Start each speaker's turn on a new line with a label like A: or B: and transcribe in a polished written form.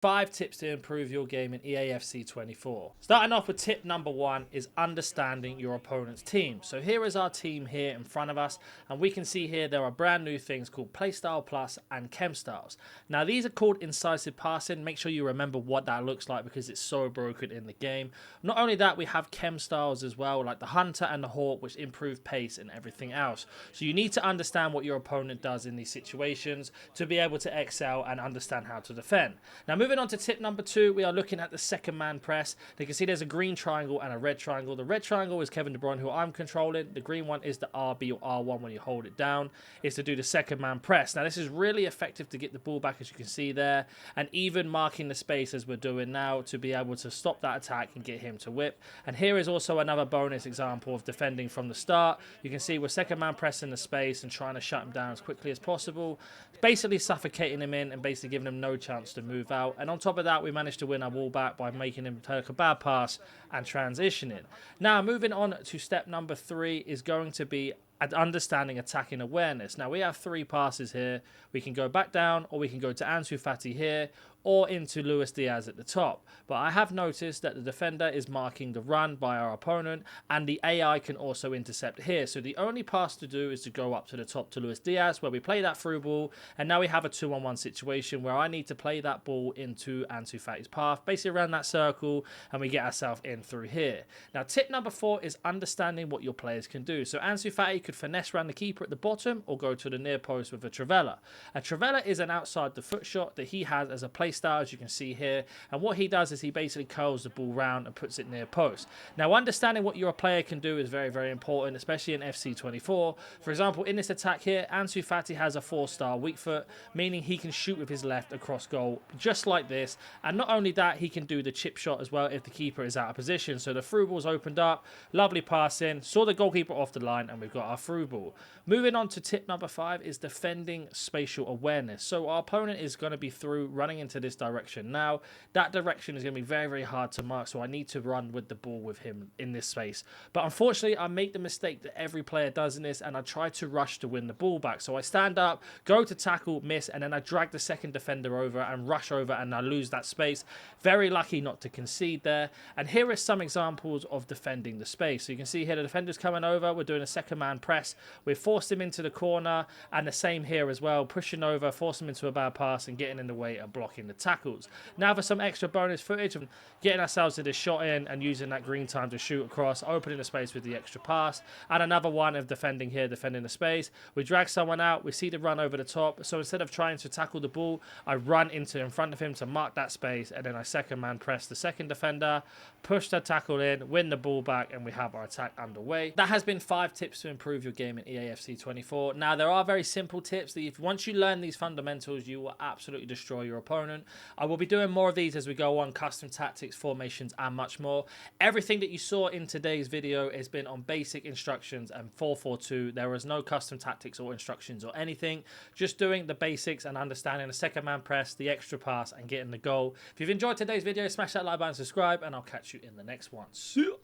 A: 5 tips to improve your game in EAFC 24. Starting off with tip number 1 is understanding your opponent's team. So here is our team here in front of us, and we can see here there are brand new things called Playstyle Plus and Chem Styles. Now these are called incisive passing. Make sure you remember what that looks like because it's so broken in the game. Not only that, we have Chem Styles as well, like the Hunter and the Hawk, which improve pace and everything else. So you need to understand what your opponent does in these situations to be able to excel and understand how to defend. Now moving on to tip number 2, we are looking at the second man press. You can see there's a green triangle and a red triangle. The red triangle is Kevin De Bruyne, who I'm controlling. The green one is the RB or R1 when you hold it down. Is to do the second man press. Now this is really effective to get the ball back, as you can see there, and even marking the space as we're doing now to be able to stop that attack and get him to whip. And here is also another bonus example of defending from the start. You can see we're second man pressing the space and trying to shut him down as quickly as possible, basically suffocating him in and basically giving him no chance to move out. And on top of that, we managed to win our ball back by making him take a bad pass and transitioning. Now, moving on to step number 3 is going to be understanding attacking awareness. Now, we have 3 passes here. We can go back down, or we can go to Ansu Fati here, or into Luis Diaz at the top. But I have noticed that the defender is marking the run by our opponent, and the AI can also intercept here. So the only pass to do is to go up to the top to Luis Diaz, where we play that through ball, and now we have a 2-on-1 situation where I need to play that ball into Ansu Fati's path, basically around that circle, and we get ourselves in through here. Now, tip number 4 is understanding what your players can do. So Ansu Fati could finesse around the keeper at the bottom, or go to the near post with a Trivela. A Trivela is an outside the foot shot that he has as a play style, as you can see here, and what he does is he basically curls the ball round and puts it near post. Now, understanding what your player can do is very, very important, especially in FC 24. For example, in this attack here, Ansu Fati has a 4-star weak foot, meaning he can shoot with his left across goal, just like this. And not only that, he can do the chip shot as well if the keeper is out of position. So the through ball's opened up, lovely pass in, saw the goalkeeper off the line, and we've got our through ball. Moving on to tip number 5 is defending spatial awareness. So our opponent is going to be through running into this direction. Now, that direction is going to be very, very hard to mark, so I need to run with the ball with him in this space. But unfortunately, I make the mistake that every player does in this, and I try to rush to win the ball back. So I stand up, go to tackle, miss, and then I drag the second defender over and rush over, and I lose that space. Very lucky not to concede there. And here are some examples of defending the space. So you can see here the defender's coming over. We're doing a second man press. We've forced him into the corner, and the same here as well, pushing over, forcing him into a bad pass and getting in the way and blocking the tackles. Now for some extra bonus footage of getting ourselves to this shot in and using that green time to shoot across, opening the space with the extra pass, and another one of defending here, defending the space. We drag someone out, we see the run over the top, so instead of trying to tackle the ball, I run into in front of him to mark that space, and then I second man press the second defender, push the tackle in, win the ball back, and we have our attack underway. That has been 5 tips to improve your game in EAFC 24. Now, there are very simple tips that if once you learn these fundamentals, you will absolutely destroy your opponent. I will be doing more of these as we go on, custom tactics, formations, and much more. Everything that you saw in today's video has been on basic instructions and 442. There is no custom tactics or instructions or anything, just doing the basics and understanding the second man press, the extra pass, and getting the goal. If you've enjoyed today's video, smash that like button, subscribe, and I'll catch you in the next one. See ya.